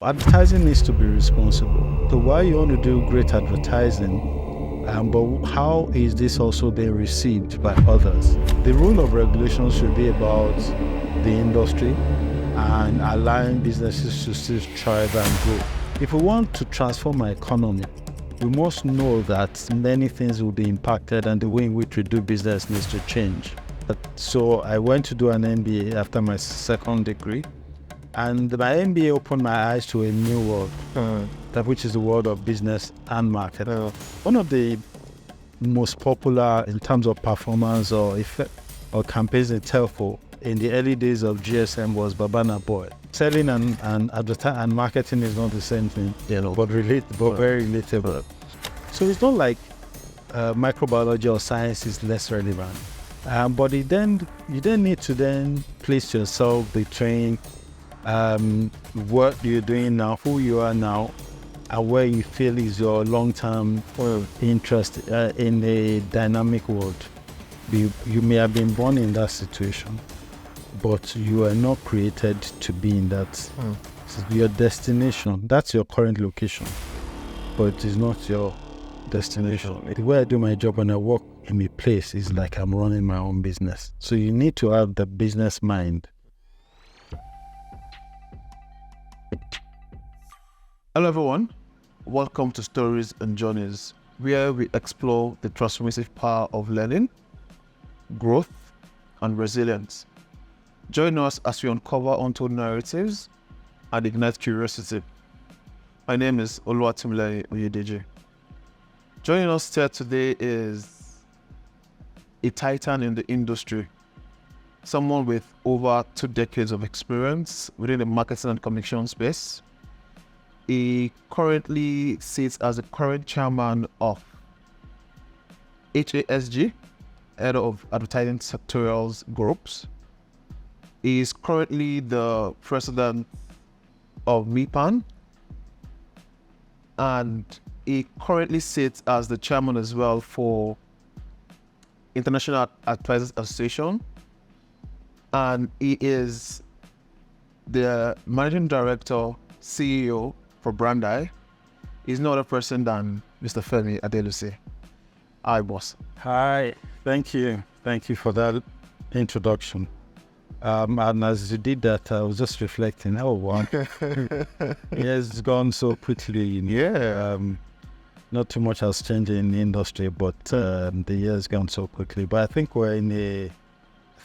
Advertising needs to be responsible. So while you want to do great advertising, but how is this also being received by others? The rule of regulation should be about the industry and allowing businesses to still thrive and grow. If we want to transform our economy, we must know that many things will be impacted and the way in which we do business needs to change. So I went to do an MBA after my second degree, and my MBA opened my eyes to a new world, which is the world of business and marketing. One of the most popular in terms of performance or effect or campaigns in telco in the early days of GSM was Babana Boy. Selling and advertising and marketing is not the same thing, but very relatable. So it's not like microbiology or science is less relevant, but you then need to then place yourself between what you're doing now, who you are now, and where you feel is your long-term interest in a dynamic world. You may have been born in that situation, but you are not created to be in that. It's your destination. That's your current location, but it is not your destination. The way I do my job when I work in a place is like I'm running my own business. So you need to have the business mind. Hello everyone, welcome to Stories and Journeys, where we explore the transformative power of learning, growth, and resilience. Join us as we uncover untold narratives and ignite curiosity. My name is Oluwatimilei Oyedeji. Joining us here today is a titan in the industry, someone with over 2 decades of experience within the marketing and communication space. He currently sits as the current chairman of HASG, Head of Advertising Sectorials Groups. He is currently the president of MEPAN, and he currently sits as the chairman as well for International Advertisers Association, and he is the managing director, CEO for Brand Eye. He's no other person than Mr. Femi Adelusi. Hi, boss. Hi, thank you for that introduction. And as you did that, I was just reflecting. Oh, wow, it's gone so quickly. Yeah. Not too much has changed in the industry, but the year's gone so quickly. But I think we're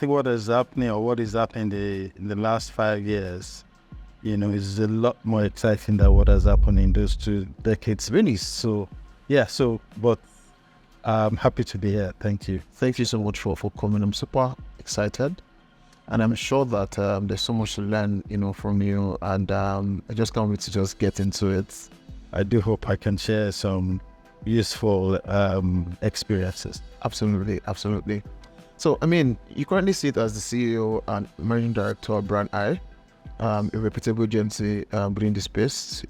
what is happening or what is happening in the last 5 years, is a lot more exciting than what has happened in those 2 decades, really. So, but I'm happy to be here. Thank you. Thank you so much for coming. I'm super excited, and I'm sure that there's so much to learn, from you, and I just can't wait to just get into it. I do hope I can share some useful experiences. Absolutely. So, you currently sit as the CEO and managing director of Brand Eye, a reputable agency within the space,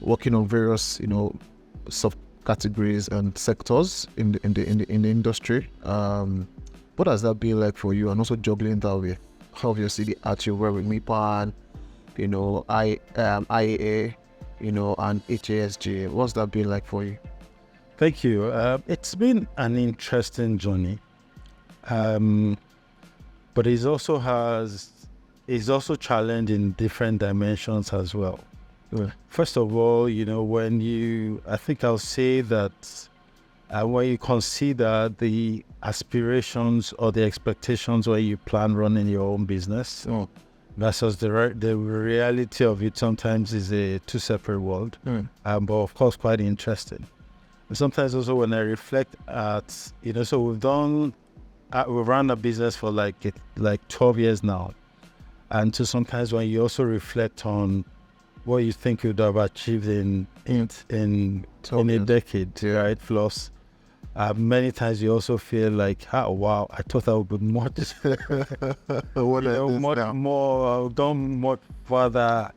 working on various, subcategories and sectors in the industry. What has that been like for you, and also juggling that with obviously the art you wear with MEPAN, IAA, and HASG? What's that been like for you? Thank you. It's been an interesting journey, but it's also challenged in different dimensions as well. Yeah. First of all, I think I'll say that when you consider the aspirations or the expectations where you plan running your own business versus the reality of it, sometimes is a 2 separate world, but of course quite interesting. And sometimes also when I reflect at, so we've run a business for like 12 years now. And so sometimes when you also reflect on what you think you'd have achieved in a decade, right? Plus, many times you also feel like, oh wow, I thought I would be more, done much further,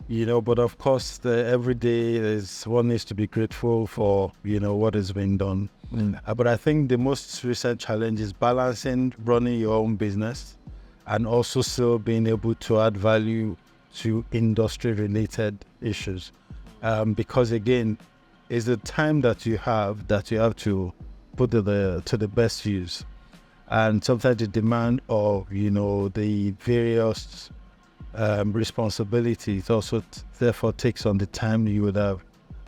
But of course, every day one needs to be grateful for what has been done. But I think the most recent challenge is balancing running your own business and also still being able to add value to industry-related issues, because again, it's the time that you have to put to the best use, and sometimes the demand of the various responsibilities also therefore takes on the time you would have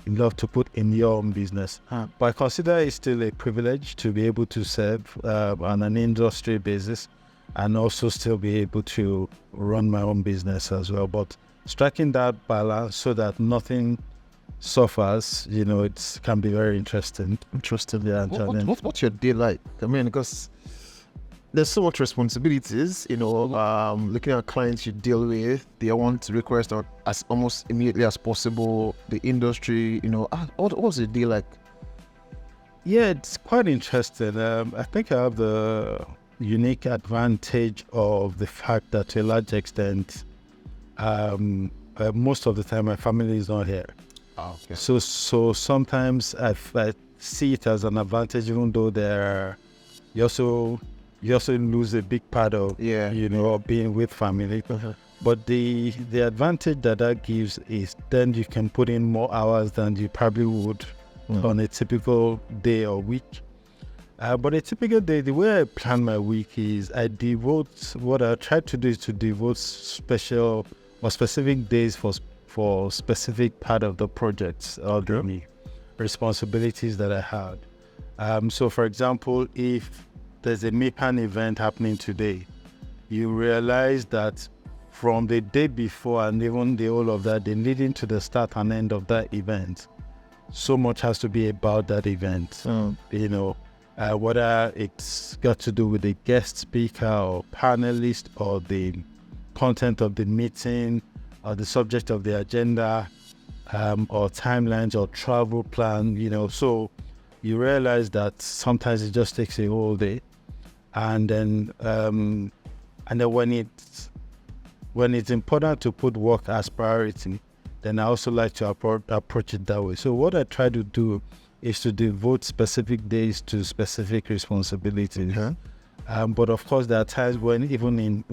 loved to put in your own business. But I consider it still a privilege to be able to serve on an industry basis and also still be able to run my own business as well. But striking that balance so that nothing suffers, it can be very interesting. Yeah. What's your day like? I mean, because there's so much responsibilities, looking at clients you deal with, they want to request as almost immediately as possible. The industry, what's the day like? Yeah, it's quite interesting. I think I have the unique advantage of the fact that to a large extent, most of the time my family is not here. Oh, okay. So sometimes I see it as an advantage, even though you also lose a big part of being with family. But the advantage that gives is then you can put in more hours than you probably would on a typical day or week. But a typical day, the way I plan my week is what I try to do is to devote special or specific days for specific part of the projects or the responsibilities that I had. So for example, if there's a MIPAN event happening today, you realize that from the day before and even the whole of that, the leading to the start and end of that event, so much has to be about that event. Whether it's got to do with the guest speaker or panelist or the content of the meeting or the subject of the agenda, or timelines or travel plan, so you realize that sometimes it just takes a whole day. And then when it's important to put work as priority, then I also like to approach it that way. So what I try to do is to devote specific days to specific responsibilities. But of course, there are times when even in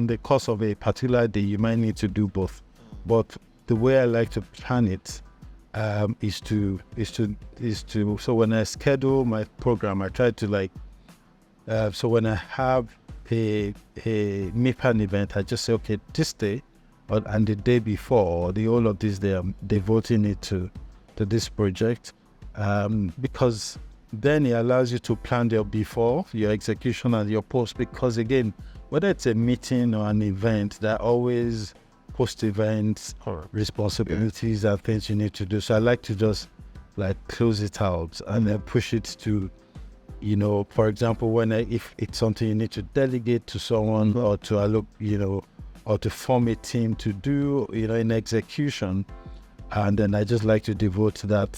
the course of a particular day, you might need to do both. But the way I like to plan it is to so when I schedule my program, I try to so when I have a MIPAN event, I just say, okay, this day and the day before or the whole of this day, I'm devoting it to this project, because then it allows you to plan your before, your execution and your post, because again, whether it's a meeting or an event, there are always post-event responsibilities and things you need to do. So I like to just close it out and then push it to, for example, if it's something you need to delegate to someone or to allocate, or to form a team to do, in execution. And then I just like to devote that,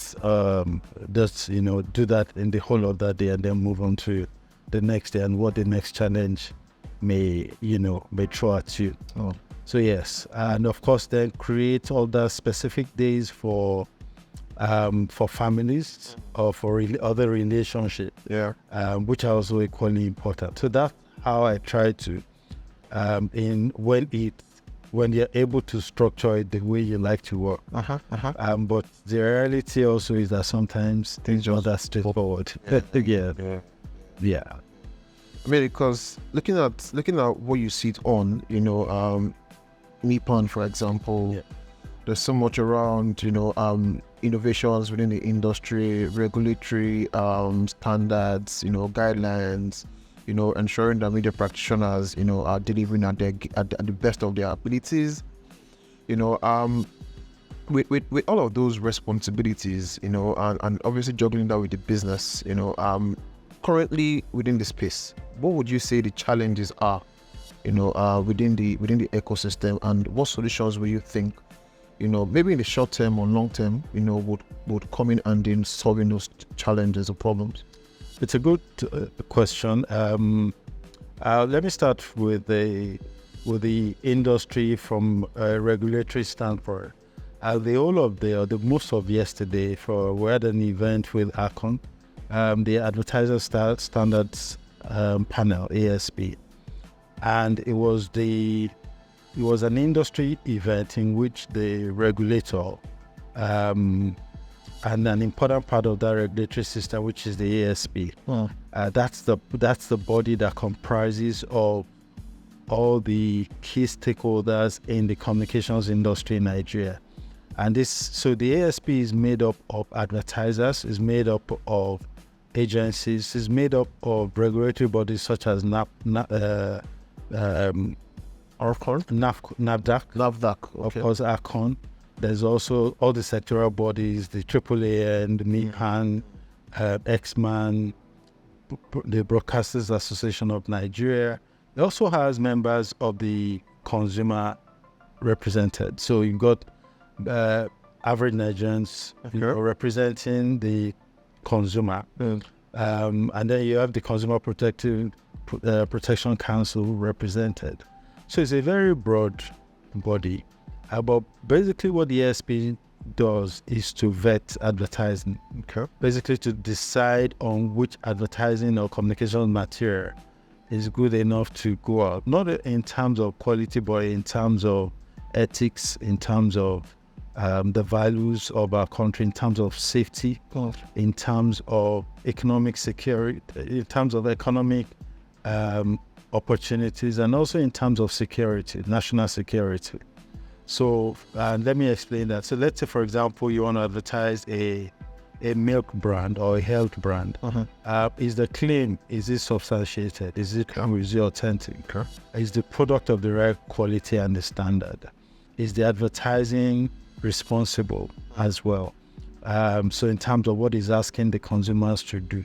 do that in the whole of that day and then move on to the next day and what the next challenge may throw at you. So yes, and of course then create all the specific days for families or for other relationships, which are also equally important. So that's how I try to, when you're able to structure it the way you like to work. But the reality also is that sometimes things are not that straightforward. Yeah. I mean, because looking at what you sit on, MIPAN, for example, there's so much around, innovations within the industry, regulatory standards, guidelines, ensuring that media practitioners, are delivering at the best of their abilities. With all of those responsibilities, and obviously juggling that with the business, currently within the space, what would you say the challenges are, within the ecosystem, and what solutions will you think, maybe in the short term or long term, would come in and in solving those challenges or problems? It's a good question. Let me start with the industry from a regulatory standpoint. The most of yesterday, we had an event with ACON, the Advertiser Standards Panel, ASP, and it was the it was an industry event in which the regulator and an important part of that regulatory system, which is the ASP. That's the body that comprises of all the key stakeholders in the communications industry in Nigeria. And so the ASP is made up of advertisers, is made up of agencies, is made up of regulatory bodies such as NAFDAC, of course, ACON. There's also all the sectoral bodies, the AAAN, the MIPAN, XMAN, the Broadcasters Association of Nigeria. It also has members of the consumer represented. So you've got average Nigerians representing the consumer. And then you have the Consumer Protection Council represented. So it's a very broad body. But basically what the ASP does is to vet advertising. Basically to decide on which advertising or communication material is good enough to go out. Not in terms of quality, but in terms of ethics, in terms of the values of our country, in terms of safety, in terms of economic security, in terms of economic opportunities, and also in terms of security, national security. So let me explain that. So let's say, for example, you want to advertise a milk brand or a health brand. Is the claim, is it substantiated? Is it authentic? Is the product of the right quality and the standard? Is the advertising responsible as well? So in terms of what is asking the consumers to do.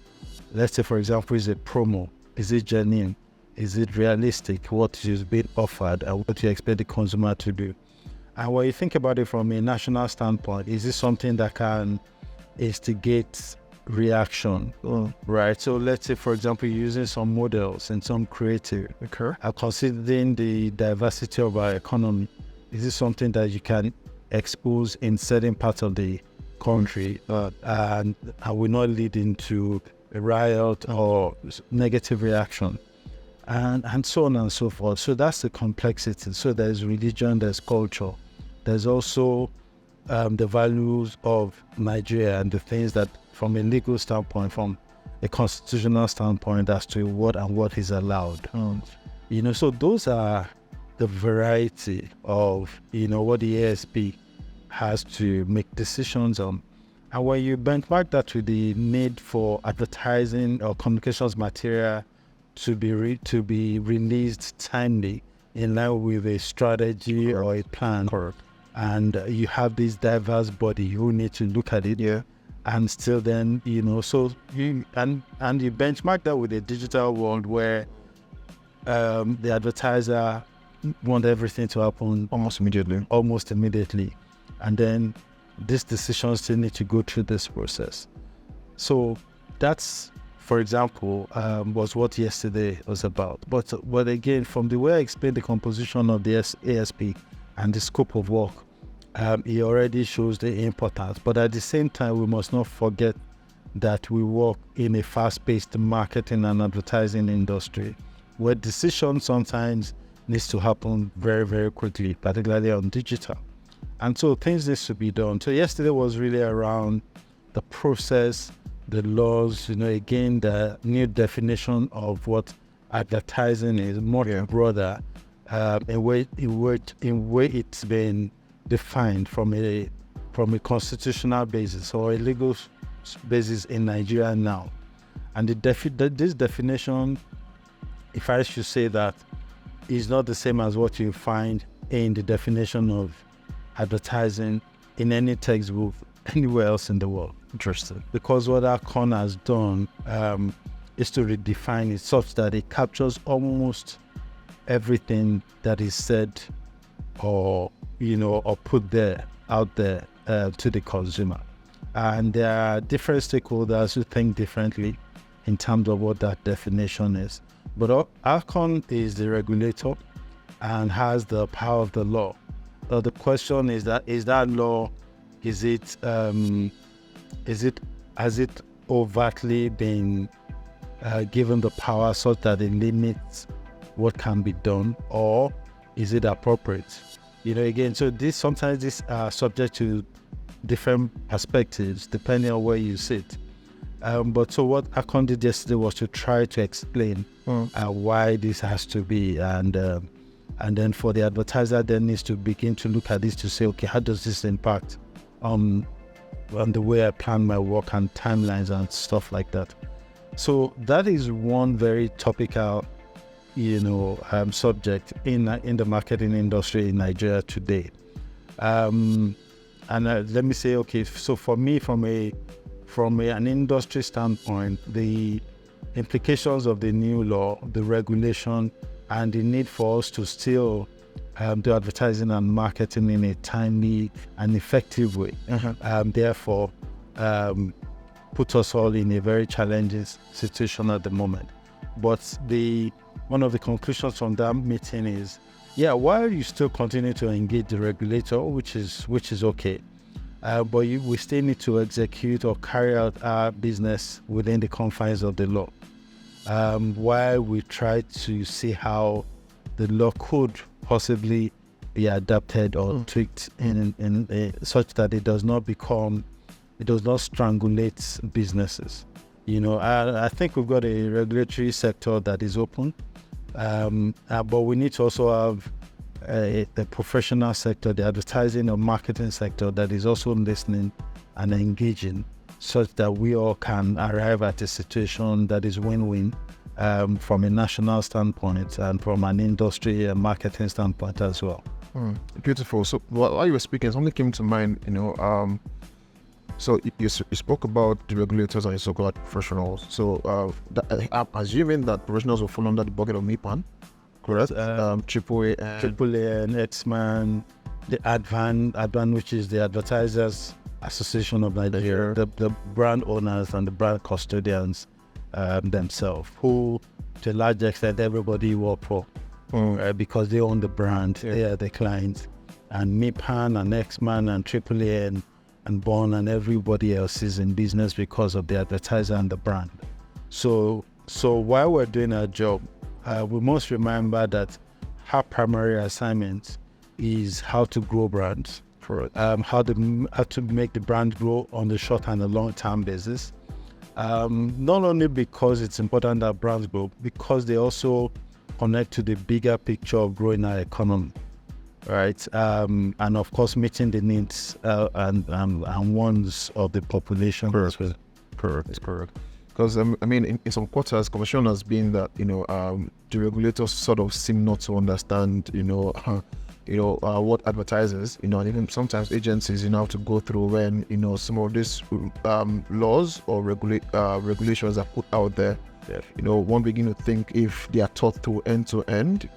Let's say, for example, is it promo? Is it genuine? Is it realistic? What is being offered and what you expect the consumer to do? And when you think about it from a national standpoint, is this something that can instigate reaction? Right? So let's say, for example, you're using some models and some creative, considering the diversity of our economy. Is this something that you can expose in certain parts of the country and will not lead into a riot or negative reaction? And so on and so forth. So that's the complexity. So there's religion, there's culture. There's also the values of Nigeria and the things that from a legal standpoint, from a constitutional standpoint as to what is allowed. So those are the variety of, what the ASP has to make decisions on. And when you benchmark that with the need for advertising or communications material to be released timely in line with a strategy or a plan, and you have this diverse body who need to look at it, and still then, so you benchmark that with a digital world where the advertiser want everything to happen almost immediately, and then these decisions still need to go through this process. So that's, for example, was what yesterday was about. But again, from the way I explained the composition of the ASP and the scope of work, it already shows the importance. But at the same time, we must not forget that we work in a fast-paced marketing and advertising industry where decisions sometimes needs to happen very, very quickly, particularly on digital. And so things need to be done. So yesterday was really around the process, the laws, again, the new definition of what advertising is, much broader, in way it's been defined from a constitutional basis or a legal basis in Nigeria now. And this definition, if I should say that, is not the same as what you find in the definition of advertising in any textbook anywhere else in the world. Interesting. Because what ACON has done is to redefine it such that it captures almost everything that is said or put out there to the consumer. And there are different stakeholders who think differently in terms of what that definition is. But ACON is the regulator and has the power of the law. The question is that law, has it overtly been given the power such that it limits what can be done, or is it appropriate? Again, so sometimes this are subject to different perspectives depending on where you sit. But so what Akon did yesterday was to try to explain why this has to be, and then for the advertiser then needs to begin to look at this to say, okay, how does this impact on the way I plan my work and timelines and stuff like that. So that is one very topical subject in the marketing industry in Nigeria today. And let me say, okay, so for me, from an industry standpoint, the implications of the new law, the regulation, and the need for us to still do advertising and marketing in a timely and effective way, therefore put us all in a very challenging situation at the moment. But one of the conclusions from that meeting is, while you still continue to engage the regulator, which is okay, but we still need to execute or carry out our business within the confines of the law, while we try to see how the law could possibly be adapted or tweaked in such that it does not strangulate businesses. I think we've got a regulatory sector that is open, but we need to also have the professional sector, the advertising or marketing sector that is also listening and engaging, such that we all can arrive at a situation that is win-win from a national standpoint and from an industry and marketing standpoint as well. Beautiful. So while you were speaking, something came to mind, so you spoke about the regulators and so-called professionals. So I'm assuming that professionals will fall under the bucket of MIPAN, correct? AAA and X-Man, the ADVAN, which is the Advertisers Association of Nigeria, the brand owners and the brand custodians themselves, who to a large extent everybody work for, because they own the brand, they are the clients, and MIPAN and X-Man and AAA and Bond and everybody else is in business because of the advertiser and the brand. So while we're doing our job, we must remember that our primary assignment is how to grow brands, how to make the brand grow on the short and the long-term basis. Not only because it's important that brands grow, because they also connect to the bigger picture of growing our economy, right? And of course, meeting the needs and wants of the population. Correct. Because in some quarters, conversation has been that the regulators sort of seem not to understand what advertisers and even sometimes agencies have to go through when some of these laws or regulations are put out there. One begin to think if they are taught through end to end.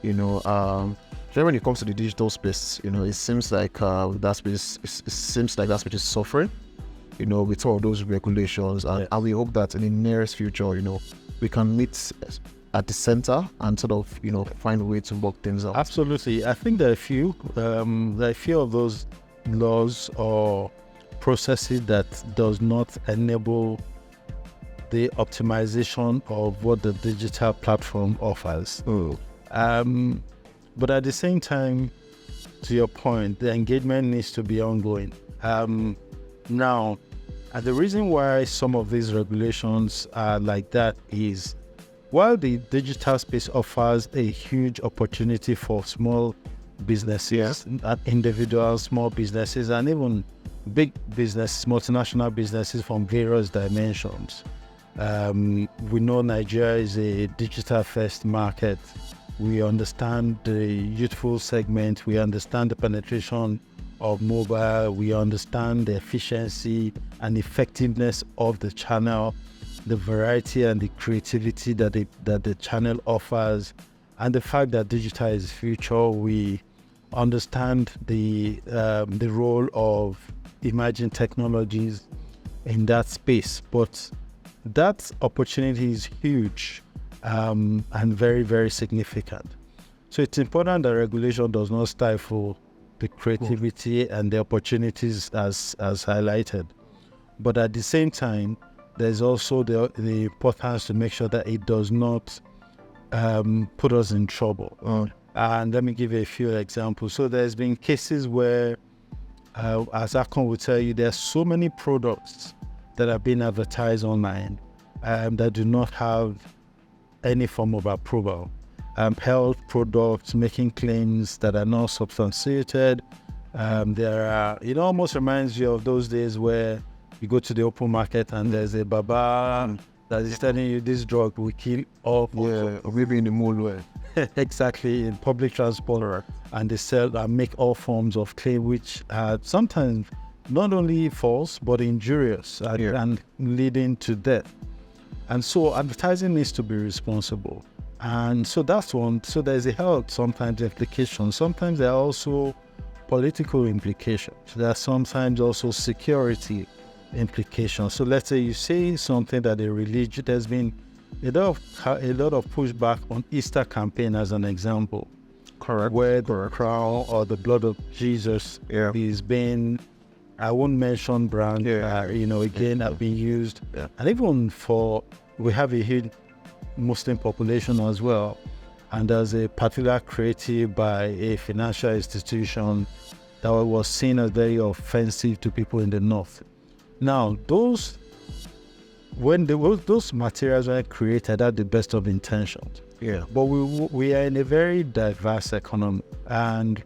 When it comes to the digital space, it seems like that space is suffering. With all of those regulations, and we hope that in the nearest future, we can meet at the center and sort of, find a way to work things out. Absolutely. I think there are a few of those laws or processes that does not enable the optimization of what the digital platform offers. But at the same time, to your point, the engagement needs to be ongoing. Now, and the reason why some of these regulations are like that is, while the digital space offers a huge opportunity for small businesses, individuals, small businesses, and even big businesses, multinational businesses from various dimensions. We know Nigeria is a digital-first market. We understand the youthful segment. We understand the penetration of mobile. We understand the efficiency and effectiveness of the channel, the variety and the creativity that the channel offers, and the fact that digital is the future. We understand the role of emerging technologies in that space, but that opportunity is huge and very, very significant. So it's important that regulation does not stifle the creativity and the opportunities as highlighted. But at the same time, there's also the importance to make sure that it does not put us in trouble. And let me give you a few examples. So there's been cases where, as Akon will tell you, there's so many products that are being advertised online that do not have any form of approval. Health products making claims that are not substantiated. There are, it almost reminds you of those days where you go to the open market and there's a baba that is telling you this drug will kill all. Yeah, or maybe in the mall way. Exactly, in public transport, and they sell and make all forms of claim, which are sometimes not only false but injurious and leading to death. And so advertising needs to be responsible. And so that's one. So there's a health sometimes implications. Sometimes there are also political implications. There are sometimes also security implications. So let's say you say something that a religion, there's been a lot of pushback on Easter campaign as an example. Correct. Where the crown or the blood of Jesus is being, I won't mention brand, have been used. Yeah. And even we have a huge Muslim population as well. And there's a particular creative by a financial institution that was seen as very offensive to people in the north. Now, those materials were created at the best of intentions. Yeah. But we are in a very diverse economy, and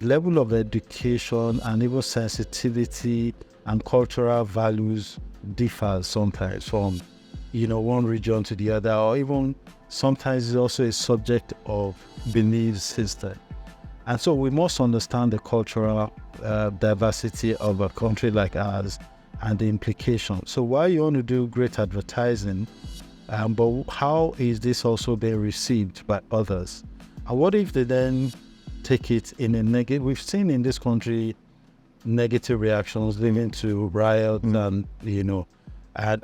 level of education and even sensitivity and cultural values differs sometimes from, one region to the other, or even sometimes it's also a subject of belief system. And so we must understand the cultural diversity of a country like ours and the implications. So while you want to do great advertising, but how is this also being received by others? And what if they then take it in a negative? We've seen in this country negative reactions leading to riots and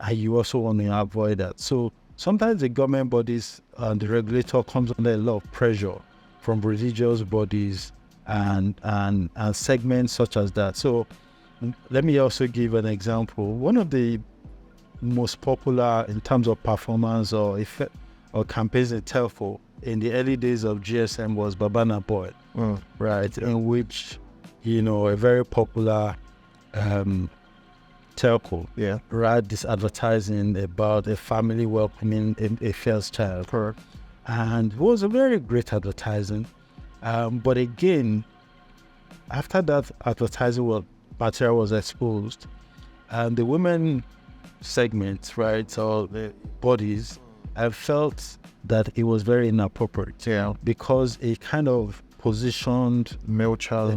you also want to avoid that. So sometimes the government bodies and the regulator comes under a lot of pressure from religious bodies and segments such as that. So let me also give an example. One of the most popular in terms of performance or effect or campaigns in telco in the early days of GSM was Babana Boy, right? In which, a very popular telco, right, this advertising about a family welcoming a first child. Correct. And it was a very great advertising. But again, after that advertising material was exposed, the women segment, right, or the bodies, I felt that it was very inappropriate. Because it kind of positioned the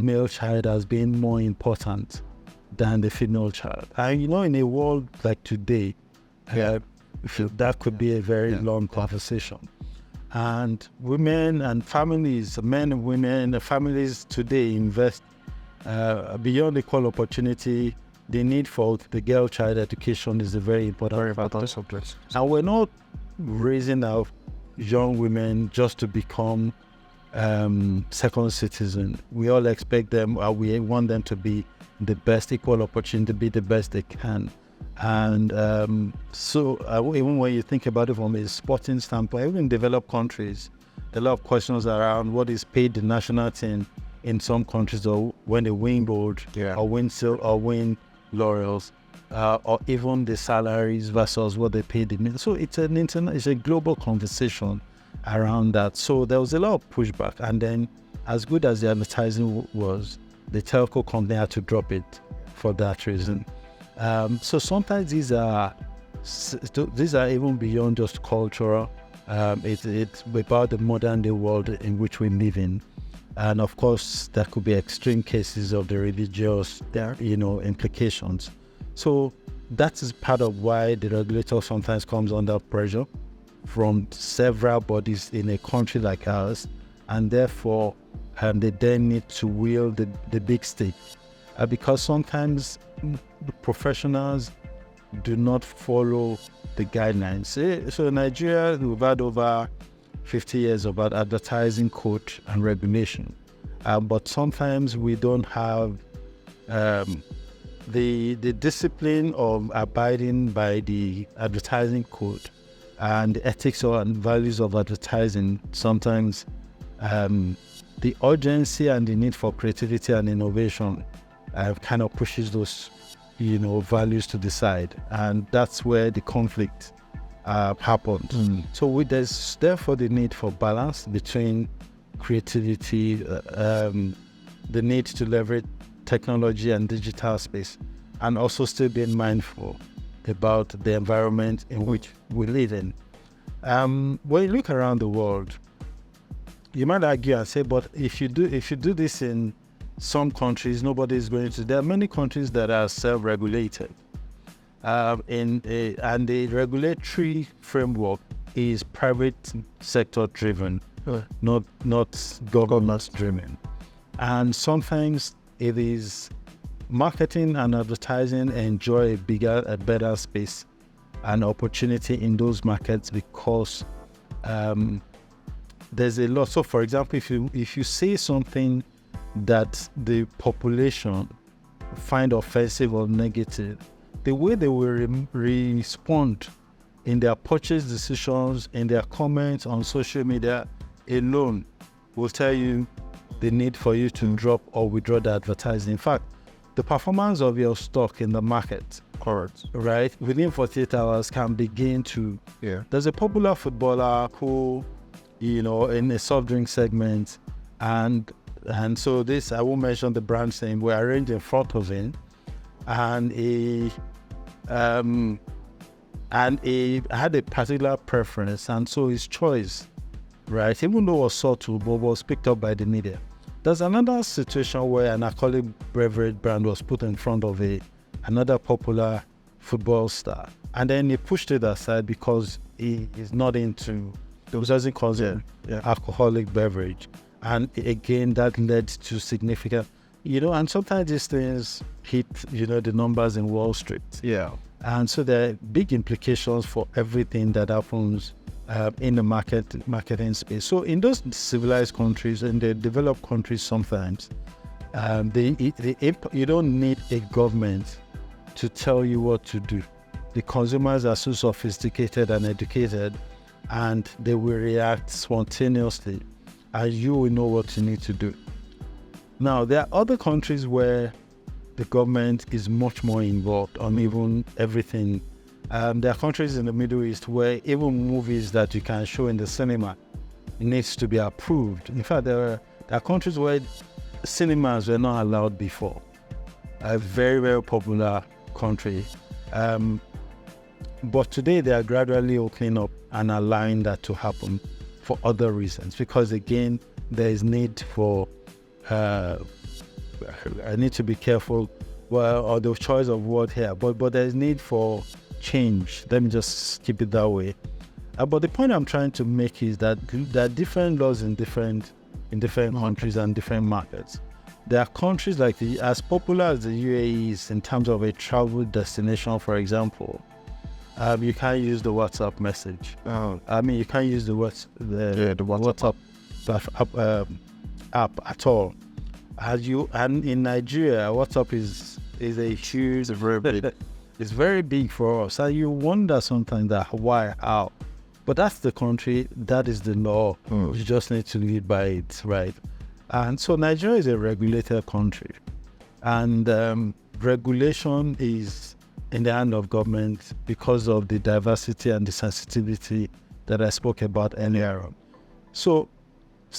male child as being more important than the female child. And in a world like today, that could be a very long conversation. And women and families, men and women, families today invest beyond equal opportunity. The need for the girl child education is a very important subject. And we're not raising our young women just to become second citizen. We all expect them, we want them to be the best, equal opportunity, to be the best they can. And even when you think about it from a sporting standpoint, even in developed countries, there are a lot of questions around what is paid the national team in some countries, or when they win gold, or win silver, or win laurels, or even the salaries versus what they paid. So it's a global conversation around that. So there was a lot of pushback, and then as good as the advertising was, the telco company had to drop it for that reason. So sometimes these are even beyond just cultural. It's about the modern day world in which we live in. And of course, there could be extreme cases of the religious, implications. So that is part of why the regulator sometimes comes under pressure from several bodies in a country like ours, and therefore they then need to wield the big stick, because sometimes the professionals do not follow the guidelines. So in Nigeria, we've had over 50 years about advertising code and regulation, but sometimes we don't have the discipline of abiding by the advertising code and the ethics and values of advertising. Sometimes the urgency and the need for creativity and innovation kind of pushes those, values to the side, and that's where the conflict happened. So there's therefore the need for balance between creativity, the need to leverage technology and digital space, and also still being mindful about the environment in which we live in. When you look around the world, you might argue and say, but if you do this in some countries, nobody is going to. There are many countries that are self-regulated, and the regulatory framework is private sector driven, not government driven. And sometimes it is marketing and advertising enjoy a better space and opportunity in those markets because there's a lot. So, for example, if you say something that the population find offensive or negative, the way they will respond in their purchase decisions, in their comments on social media alone will tell you the need for you to drop or withdraw the advertising. In fact, the performance of your stock in the market, Correct. right, within 48 hours can begin to... There's a popular footballer who, in a soft drink segment, and so this, I won't mention the brand name, were arranged in front of him, and he had a particular preference, and so his choice, right, even though it was subtle, but was picked up by the media. There's another situation where an alcoholic beverage brand was put in front of another popular football star, and then he pushed it aside because he is not into, he doesn't consume alcoholic beverage. And again, that led to significant, and sometimes these things hit, the numbers in Wall Street. Yeah. And so there are big implications for everything that happens in the marketing space. So in those civilized countries, in the developed countries, sometimes you don't need a government to tell you what to do. The consumers are so sophisticated and educated, and they will react spontaneously, and you will know what you need to do. Now, there are other countries where the government is much more involved on even everything. There are countries in the Middle East where even movies that you can show in the cinema needs to be approved. In fact, there are countries where cinemas were not allowed before. A very, very popular country. But today they are gradually opening up and allowing that to happen for other reasons. Because again, there is need for, I need to be careful, or the choice of word here, but there is need for change. Let me just keep it that way. But the point I'm trying to make is that there are different laws in different countries and different markets. There are countries like as popular as the UAE is in terms of a travel destination, for example. You can't use the WhatsApp message. You can't use the WhatsApp app at all. And in Nigeria, WhatsApp is a huge, very big. It's very big for us. And you wonder sometimes why, how. But that's the country, that is the law. You just need to live by it, right? And so Nigeria is a regulated country. And regulation is in the hand of government because of the diversity and the sensitivity that I spoke about earlier on. So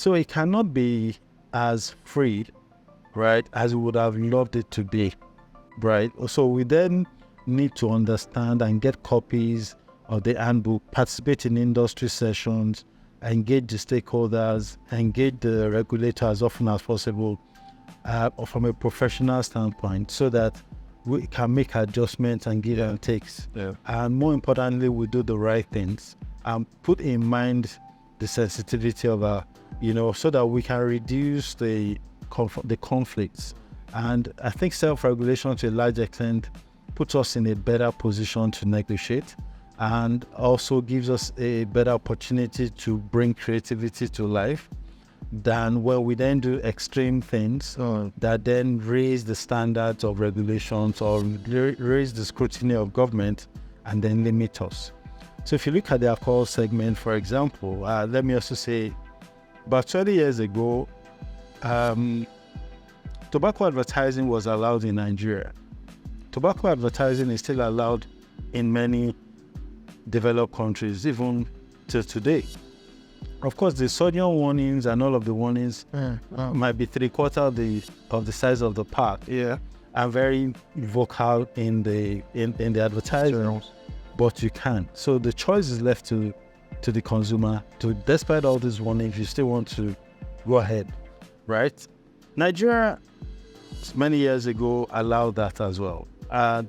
it cannot be as free, right, as we would have loved it to be, right? So we then need to understand and get copies of the handbook, participate in industry sessions, engage the stakeholders, engage the regulator as often as possible from a professional standpoint, so that we can make adjustments and give and takes. And more importantly, we do the right things and put in mind the sensitivity of our, so that we can reduce the conflicts. And I think self-regulation to a large extent puts us in a better position to negotiate, and also gives us a better opportunity to bring creativity to life than when we then do extreme things that then raise the standards of regulations or raise the scrutiny of government and then limit us. So if you look at the alcohol segment, for example, let me also say About 20 years ago, tobacco advertising was allowed in Nigeria. Tobacco advertising is still allowed in many developed countries, even till today. Of course, the sodium warnings and all of the warnings might be 3/4 of the size of the pack. Yeah. And very vocal in the advertising, but you can. So the choice is left to the consumer. Despite all these warnings, you still want to go ahead, right? Nigeria, many years ago, allowed that as well. But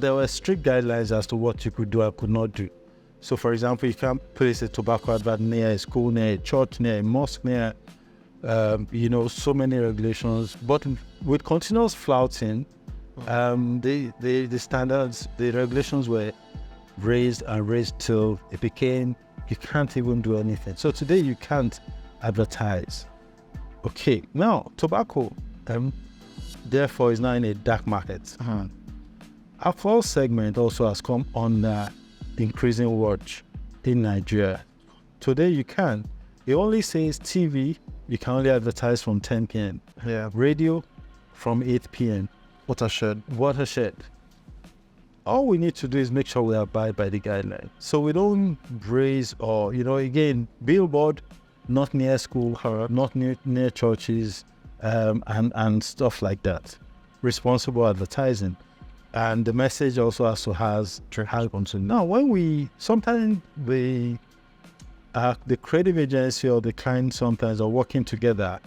there were strict guidelines as to what you could do and could not do. So, for example, you can't place a tobacco advert near a school, near a church, near a mosque, near so many regulations. But with continuous flouting, the standards, the regulations were raised till it became you can't even do anything. So today you can't advertise. Okay, now tobacco, therefore, is now in a dark market. Alcohol segment also has come on increasing watch in Nigeria. Today you can. It only says TV, you can only advertise from 10 p.m. Yeah. Radio from 8 p.m. Watershed. All we need to do is make sure we abide by the guideline. So we don't raise or, again, billboard, not near school, not near churches, and stuff like that. Responsible advertising. And the message also has now when sometimes the creative agency or the client sometimes are working together,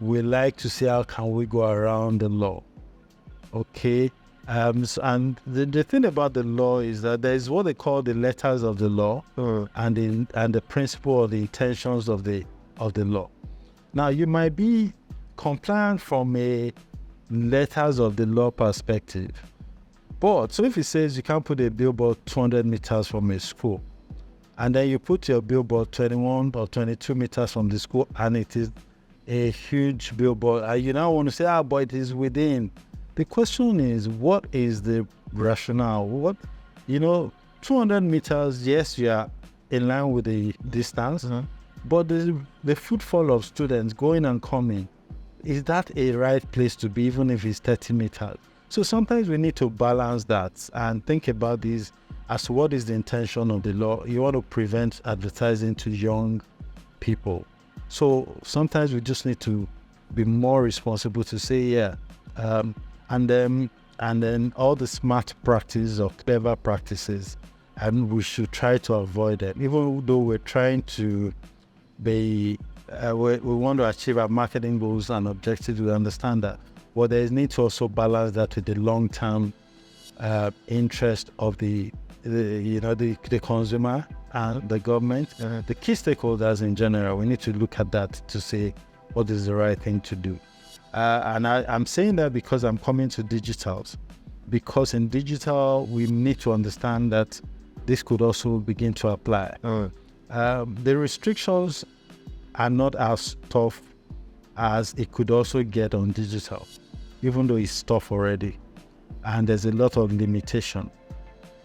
we like to see how can we go around the law. Okay. And the thing about the law is that there is what they call the letters of the law and the principle or the intentions of the law. Now you might be compliant from a letters of the law perspective. But so if it says you can't put a billboard 200 meters from a school, and then you put your billboard 21 or 22 meters from the school, and it is a huge billboard, and you now want to say, but it is within. The question is, what is the rationale? 200 meters, yes, you are in line with the distance, but the footfall of students going and coming, is that a right place to be, even if it's 30 meters? So sometimes we need to balance that and think about this as to what is the intention of the law. You want to prevent advertising to young people. So sometimes we just need to be more responsible to say, and then all the smart practices or clever practices, and we should try to avoid them. Even though we're trying to be, we want to achieve our marketing goals and objectives, we understand that. But there is need to also balance that with the long-term interest of the consumer and the government, the key stakeholders in general. We need to look at that to say what is the right thing to do. And I'm saying that because I'm coming to digitals. Because in digital, we need to understand that this could also begin to apply. The restrictions are not as tough as it could also get on digital, even though it's tough already. And there's a lot of limitation.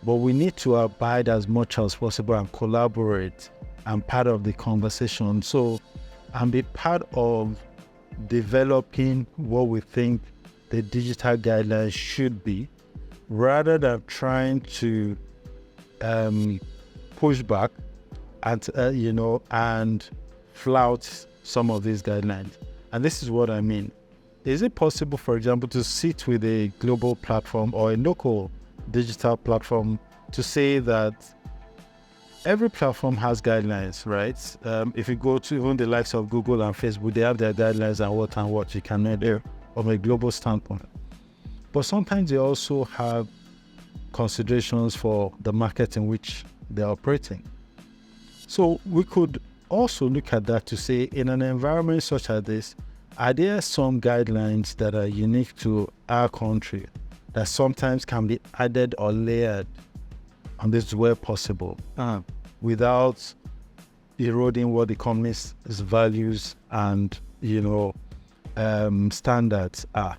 But we need to abide as much as possible and collaborate and part of the conversation. So, and be part of developing what we think the digital guidelines should be, rather than trying to push back and and flout some of these guidelines. And this is what I mean. Is it possible, for example, to sit with a global platform or a local digital platform to say that every platform has guidelines, right? If you go to even the likes of Google and Facebook, they have their guidelines and what you cannot do from a global standpoint. But sometimes they also have considerations for the market in which they're operating. So we could also look at that to say, in an environment such as this, are there some guidelines that are unique to our country that sometimes can be added or layered on this where possible, without eroding what the company's values and standards are?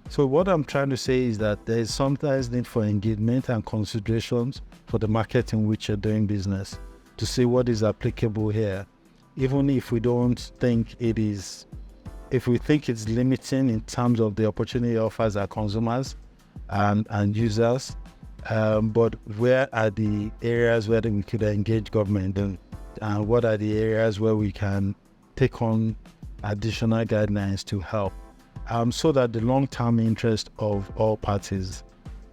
So what I'm trying to say is that there is sometimes need for engagement and considerations for the market in which you're doing business. to see what is applicable here, even if we don't think it is, if we think it's limiting in terms of the opportunity it offers our consumers and users, but where are the areas where we could engage government, and what are the areas where we can take on additional guidelines to help, so that the long-term interest of all parties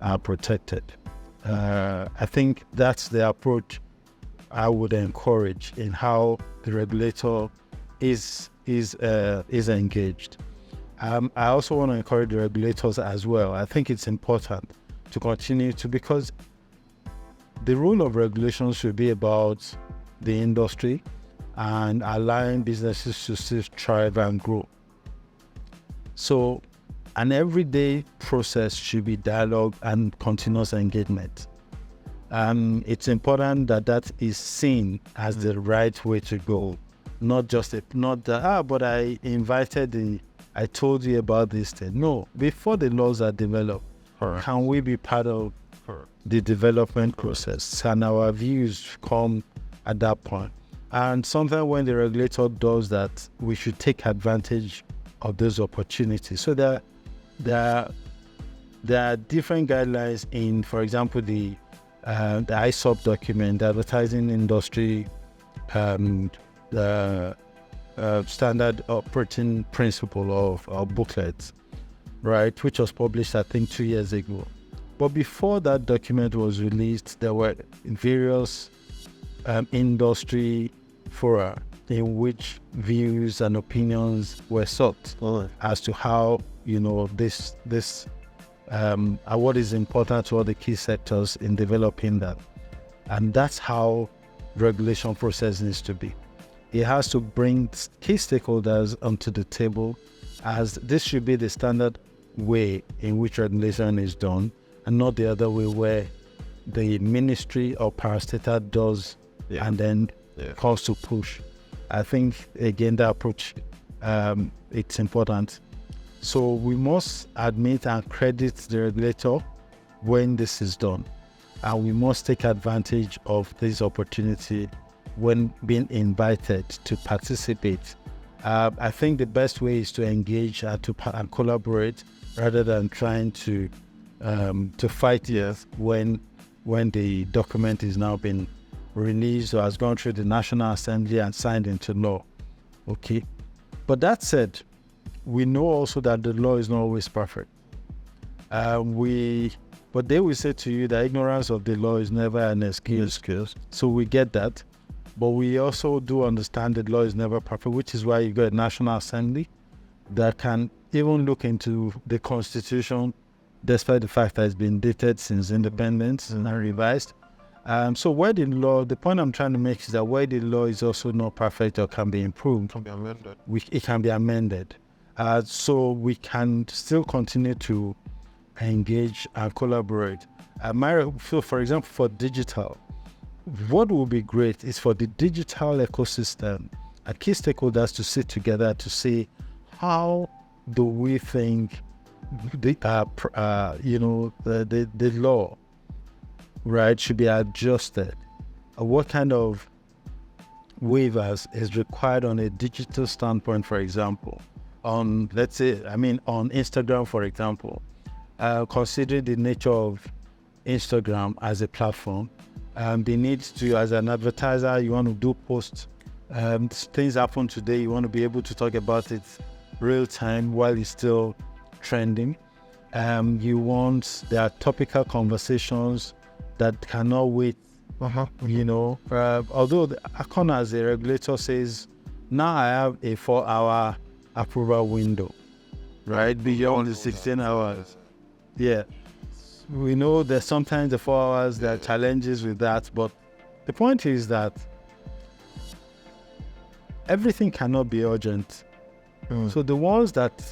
are protected. I think that's the approach I would encourage in how the regulator is engaged. I also want to encourage the regulators as well. I think it's important to continue to, because the rule of regulation should be about the industry and allowing businesses to still thrive and grow. So an everyday process should be dialogue and continuous engagement. It's important that that is seen as the right way to go, not that, but I I told you about this thing. No, before the laws are developed, can we be part of the development process? And our views come at that point. And sometimes when the regulator does that, we should take advantage of those opportunities. So there are different guidelines in, for example, the ISOP document, the advertising industry, the standard operating principle of booklets, right, which was published, I think, 2 years ago. But before that document was released, there were various industry fora in which views and opinions were sought as to how, this what is important to all the key sectors in developing that. And that's how regulation process needs to be. It has to bring key stakeholders onto the table, as this should be the standard way in which regulation is done, and not the other way where the ministry or parastatal does and then calls to push. I think, again, the approach, it's important. So we must admit and credit the regulator when this is done. And we must take advantage of this opportunity when being invited to participate. I think the best way is to engage and collaborate, rather than trying to fight when the document is now been released or has gone through the National Assembly and signed into law. Okay. But that said, we know also that the law is not always perfect. But they will say to you that ignorance of the law is never an excuse. So we get that. But we also do understand that law is never perfect, which is why you got a National Assembly that can even look into the Constitution, despite the fact that it's been dated since independence and revised. So where the point I'm trying to make is that where the law is also not perfect or can be improved, it can be amended. So we can still continue to engage and collaborate. So for example, for digital, what would be great is for the digital ecosystem and key stakeholders to sit together to see how do we think the law, right, should be adjusted. What kind of waivers is required on a digital standpoint, for example, on Instagram, for example, considering the nature of Instagram as a platform, the need to, as an advertiser, you want to do posts, things happen today, you want to be able to talk about it real time while it's still trending. There are topical conversations that cannot wait. Although ACON as a regulator says, now I have a 4-hour approval window, right, beyond the 16 hours. Yeah, we know that sometimes the 4 hours, there are challenges with that, but the point is that everything cannot be urgent. So the ones that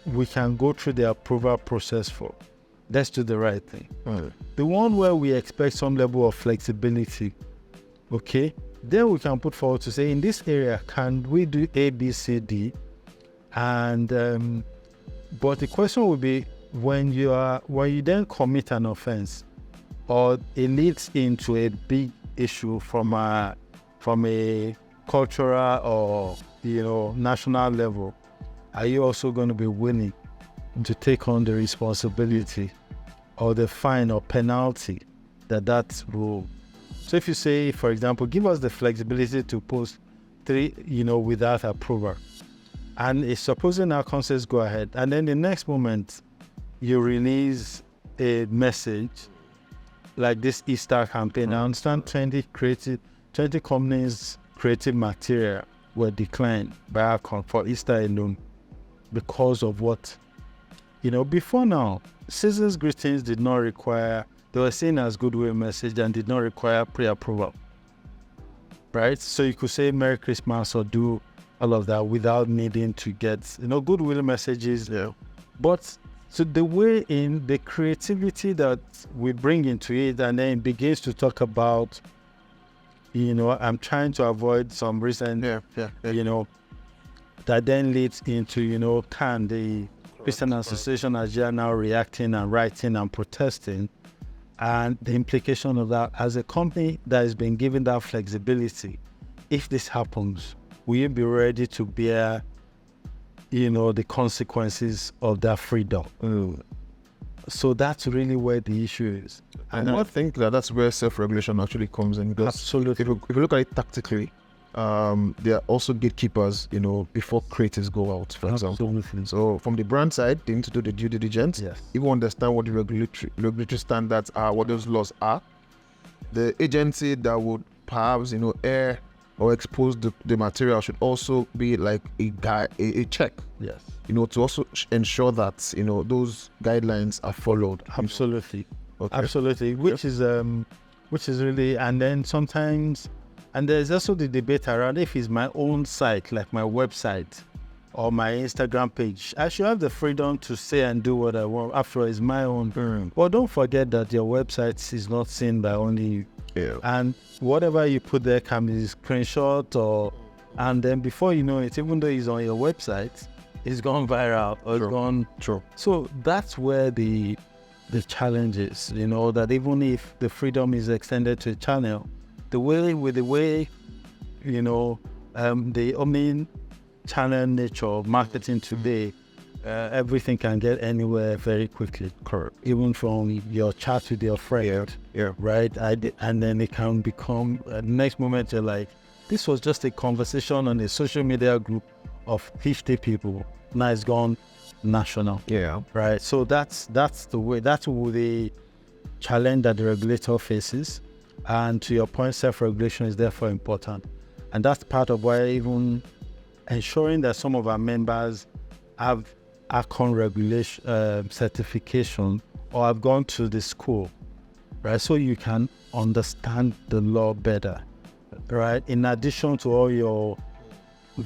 we can go through the approval process for, let's do the right thing. The one where we expect some level of flexibility, okay, then we can put forward to say, in this area, can we do A, B, C, D? And but the question would be, when you then commit an offense, or it leads into a issue from a cultural or national level, are you also going to be willing to take on the responsibility or the fine or penalty that will? So if you say, for example, give us the flexibility to post 3, without approval, and it's supposing our concerts go ahead, and then the next moment you release a message like this Easter campaign. I understand 20 companies' creative material were declined by our for Easter alone because of what? Before now, Caesar's greetings did not require, they were seen as goodwill message and did not require pre-approval, right? So you could say Merry Christmas or do all of that without needing to get, goodwill messages. Yeah. But so the way in the creativity that we bring into it, and then it begins to talk about, I'm trying to avoid some recent, that then leads into, can the Christian Association as they are now reacting and writing and protesting, and the implication of that as a company that has been given that flexibility. If this happens, will you be ready to bear, the consequences of that freedom? So that's really where the issue is. And I think that's where self-regulation actually comes in. Absolutely. If you look at it tactically, there are also gatekeepers, before creatives go out, for example. Absolutely. So from the brand side, they need to do the due diligence. Yes. Even understand what the regulatory standards are, what those laws are. The agency that would perhaps, air or expose the material should also be like a check. Yes. To also ensure that, those guidelines are followed. Absolutely. Okay. Absolutely. Which is really, and then sometimes, and there's also the debate around if it's my own site, like my website or my Instagram page, I should have the freedom to say and do what I want. After all, it's my own. But don't forget that your website is not seen by only you. Yeah. And whatever you put there can be screenshot and then before you know it, even though it's on your website, it's gone viral or it's gone. True. So that's where the challenge is, that even if the freedom is extended to a channel, the way the omni-channel nature of marketing today, everything can get anywhere very quickly. Correct. Even from your chat with your friend, right? And then it can become, next moment you're like, this was just a conversation on a social media group of 50 people. Now it's gone national. Yeah. Right. So that's the way. That's the challenge that the regulator faces. And to your point, self-regulation is therefore important. And that's part of why even ensuring that some of our members have ACON regulation certification or have gone to the school, right? So you can understand the law better, right? In addition to all your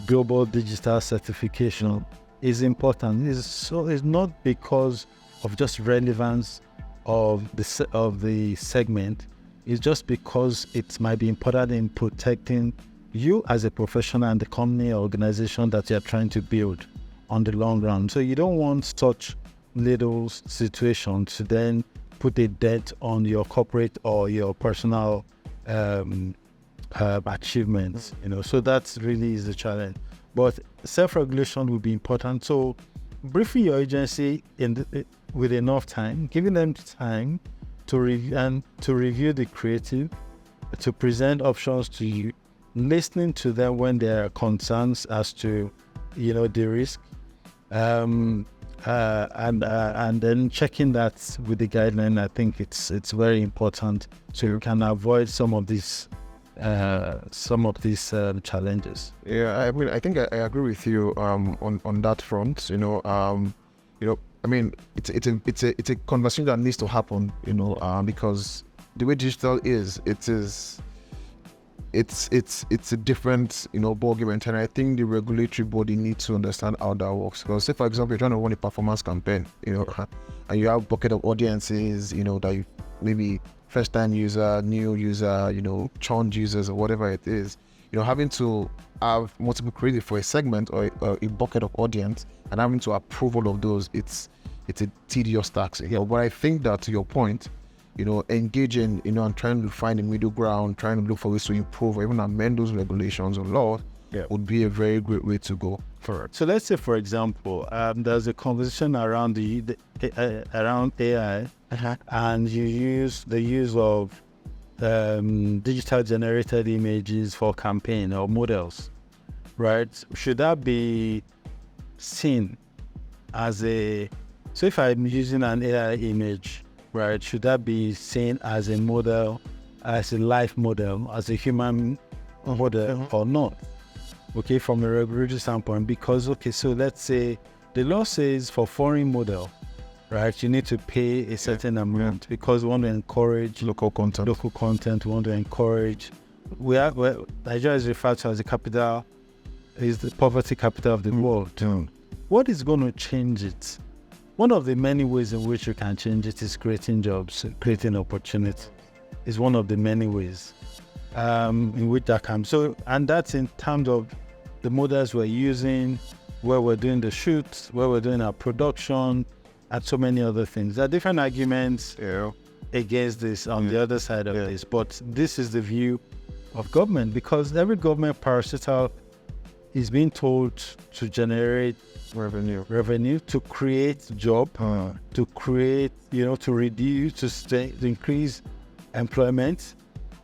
global digital certification is important. It's not because of just relevance of the segment. It's just because it might be important in protecting you as a professional and the company or organization that you're trying to build on the long run. So you don't want such little situations to then put a dent on your corporate or your personal achievements. So that's really is the challenge. But self-regulation will be important. So briefing your agency with enough time, giving them time to review the creative, to present options to you, listening to them when there are concerns as to the risk, and then checking that with the guideline. I think it's very important so you can avoid some of these challenges. Yeah, I mean, I think I agree with you on that front. I mean, it's a conversation that needs to happen. Because the way digital is, it's a different ball game, and I think the regulatory body needs to understand how that works. Because say for example you're trying to run a performance campaign, and you have a bucket of audiences, that you maybe first time user, new user, churned users or whatever it is, having to have multiple creative for a segment or a bucket of audience and having to approve all of those, it's a tedious task. But I think that to your point, engaging, and trying to find a middle ground, trying to look for ways to improve or even amend those regulations or laws would be a very great way to go for it. So let's say, for example, there's a conversation around around AI, and you use the use of digital generated images for campaign or models, right? Should that be seen as so if I'm using an AI image, right, should that be seen as a model, as a life model, as a human model or not? Okay, from a regulatory standpoint, because, so let's say the law says for foreign model, right, you need to pay a certain amount because we want to encourage local content. We want to encourage. Nigeria is referred to as the poverty capital of the world. What is going to change it? One of the many ways in which you can change it is creating jobs, creating opportunity. Is one of the many ways in which that comes. So, and that's in terms of the models we're using, where we're doing the shoots, where we're doing our production, and so many other things. There are different arguments against this on the other side of this, but this is the view of government, because every government parastatal is being told to generate revenue, to create job, to create, to reduce, to increase employment.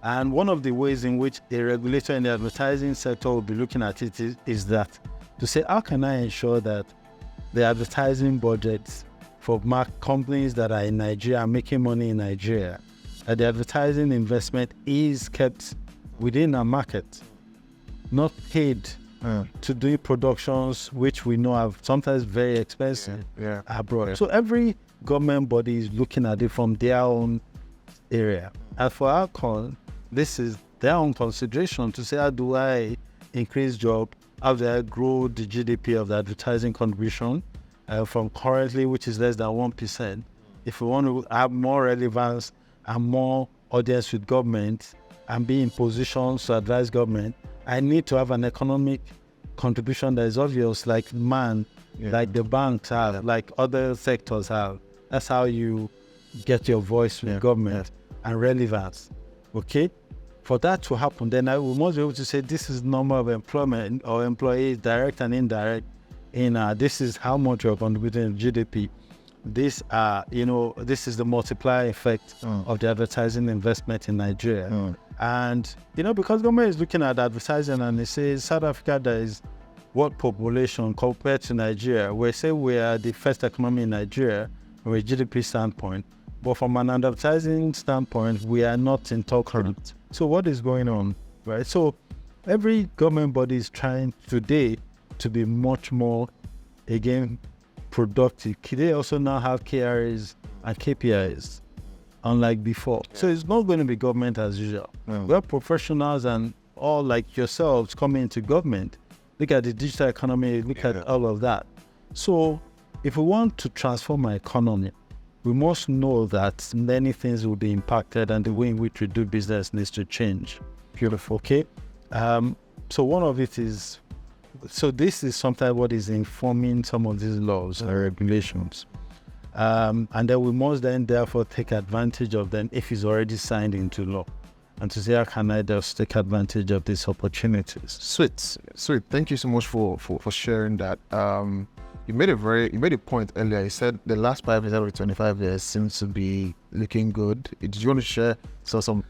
And one of the ways in which a regulator in the advertising sector will be looking at it is that to say, how can I ensure that the advertising budgets for companies that are in Nigeria, making money in Nigeria, that the advertising investment is kept within our market, not paid to do productions which we know are sometimes very expensive abroad. So every government body is looking at it from their own area. And for Alcon, this is their own consideration to say, how do I increase job? How do I grow the GDP of the advertising contribution from currently, which is less than 1%? If we want to have more relevance and more audience with government and be in positions to advise government, I need to have an economic contribution that is obvious, like like the banks have, like other sectors have. That's how you get your voice with government and relevance. Okay? For that to happen, then we must be able to say this is number of employment or employees, direct and indirect, this is how much you're contributing to GDP. This is the multiplier effect of the advertising investment in Nigeria. And, because government is looking at advertising and they say South Africa, there is what population compared to Nigeria? We say we are the first economy in Nigeria from a GDP standpoint, but from an advertising standpoint, we are not in top 10. So what is going on, right? So every government body is trying today to be much more, again, productive. They also now have KRAs and KPIs, unlike before. So it's not going to be government as usual. We have professionals and all like yourselves coming into government. Look at the digital economy, look at all of that. So if we want to transform our economy, we must know that many things will be impacted and the way in which we do business needs to change. Beautiful. Okay. So one of it is, so this is sometimes what is informing some of these laws and regulations. And then we must then therefore take advantage of them if it's already signed into law. And to say, how can I just take advantage of these opportunities? Sweet. Thank you so much for sharing that. You made a point earlier. You said the last 5 years out of 25 years seems to be looking good. Did you want to share some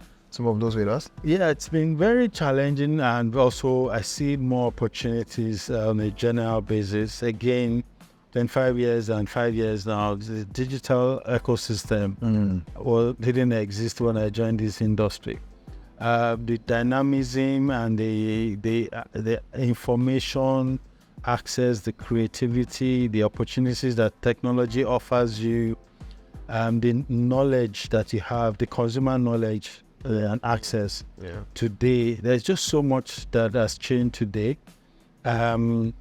of those with us? Yeah, it's been very challenging, and also I see more opportunities on a general basis. Again, 25 years and 5 years now, the digital ecosystem didn't exist when I joined this industry. The dynamism and the information access, the creativity, the opportunities that technology offers you, the knowledge that you have, the consumer knowledge and access today. There's just so much that has changed today. And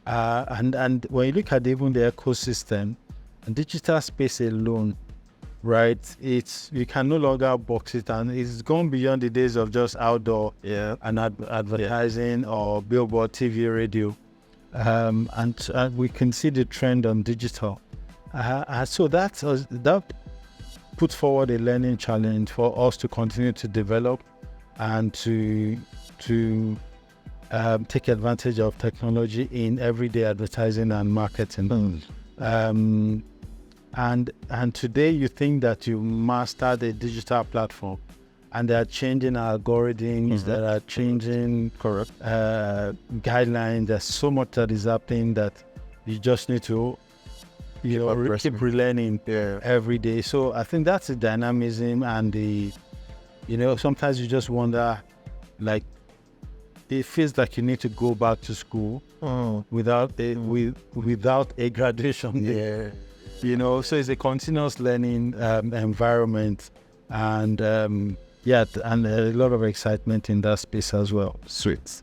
when you look at even the ecosystem, digital space alone, right, you can no longer box it, and it's gone beyond the days of just outdoor and advertising or billboard, TV, radio. And we can see the trend on digital. So that put forward a learning challenge for us to continue to develop and to take advantage of technology in everyday advertising and marketing. And today you think that you mastered a digital platform, and they are changing algorithms, that are changing guidelines. There's so much that is happening that you just need to keep relearning every day. So I think that's the dynamism and the, sometimes you just wonder, like, it feels like you need to go back to school without a graduation. So it's a continuous learning environment, and and a lot of excitement in that space as well. Sweet.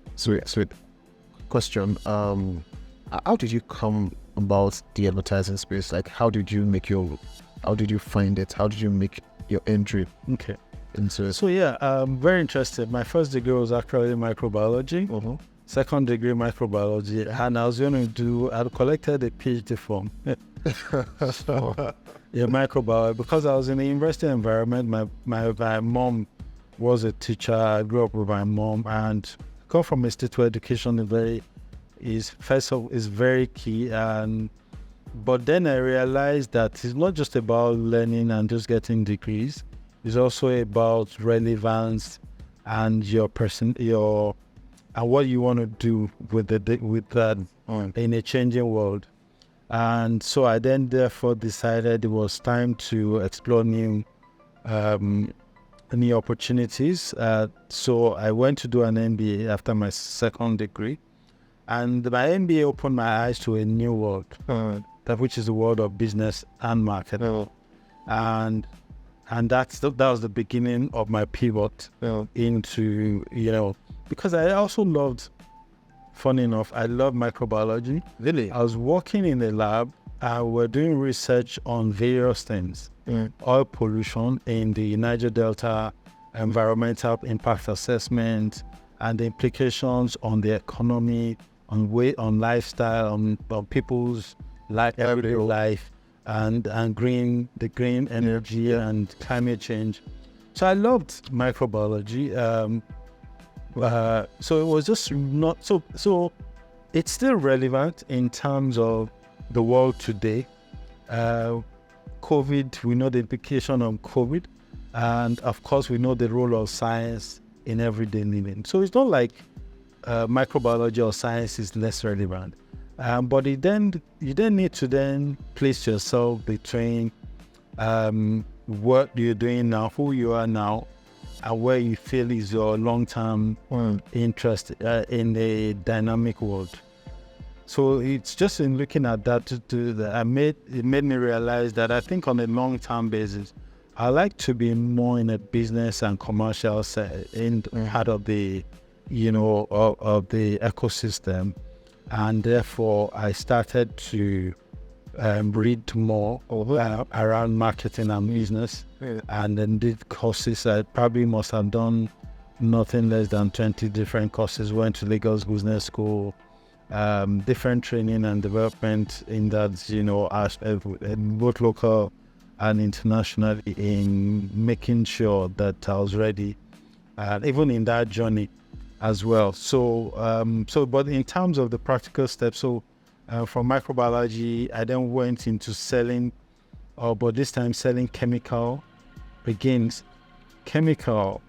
Question: how did you come about the advertising space? Like, how did you find it? How did you make your entry? Okay. Into it? So very interested. My first degree was actually microbiology. Second degree microbiology, and I was going to I collected a PhD form. Microbiology, because I was in the university environment. My mom was a teacher. I grew up with my mom, and come from a state where education is very key. But then I realized that it's not just about learning and just getting degrees. It's also about relevance and and what you want to do with that in a changing world. And so I then therefore decided it was time to explore new opportunities. So I went to do an MBA after my second degree, and my MBA opened my eyes to a new world, which is the world of business and marketing. And that was the beginning of my pivot into, because I also loved, funny enough, I love microbiology. Really? I was working in a lab. We're doing research on various things. Oil pollution in the Niger Delta, environmental impact assessment, and the implications on the economy, on lifestyle, on people's everyday life, and the green energy and climate change. So I loved microbiology. So it was just not so it's still relevant in terms of the world today. COVID, we know the implication of COVID, and of course we know the role of science in everyday living. So it's not like microbiology or science is less relevant, but you then need to then place yourself between what you're doing now, who you are now, and where you feel is your long-term interest in a dynamic world. So it's just in looking at that it made me realize that I think on a long-term basis, I like to be more in a business and commercial in part of the of the ecosystem, and therefore I started to read more around marketing and business, and then did courses. I probably must have done nothing less than 20 different courses. Went to Lagos Business School, different training and development in that, both local and internationally, in making sure that I was ready, even in that journey as well. But in terms of the practical steps, from microbiology, I then went into selling, but this time selling chemical. Chemical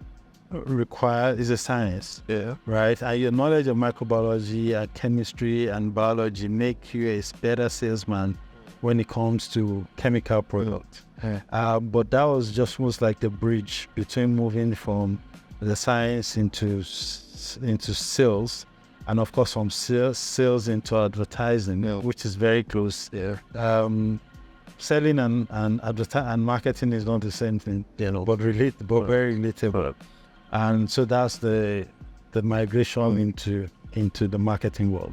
is a science, right? And your knowledge of microbiology and chemistry and biology make you a better salesman when it comes to chemical products. But that was just almost like the bridge between moving from the science into sales, and of course from sales into advertising, which is very close. Selling and marketing is not the same thing, but very relatable. And so that's the migration into the marketing world.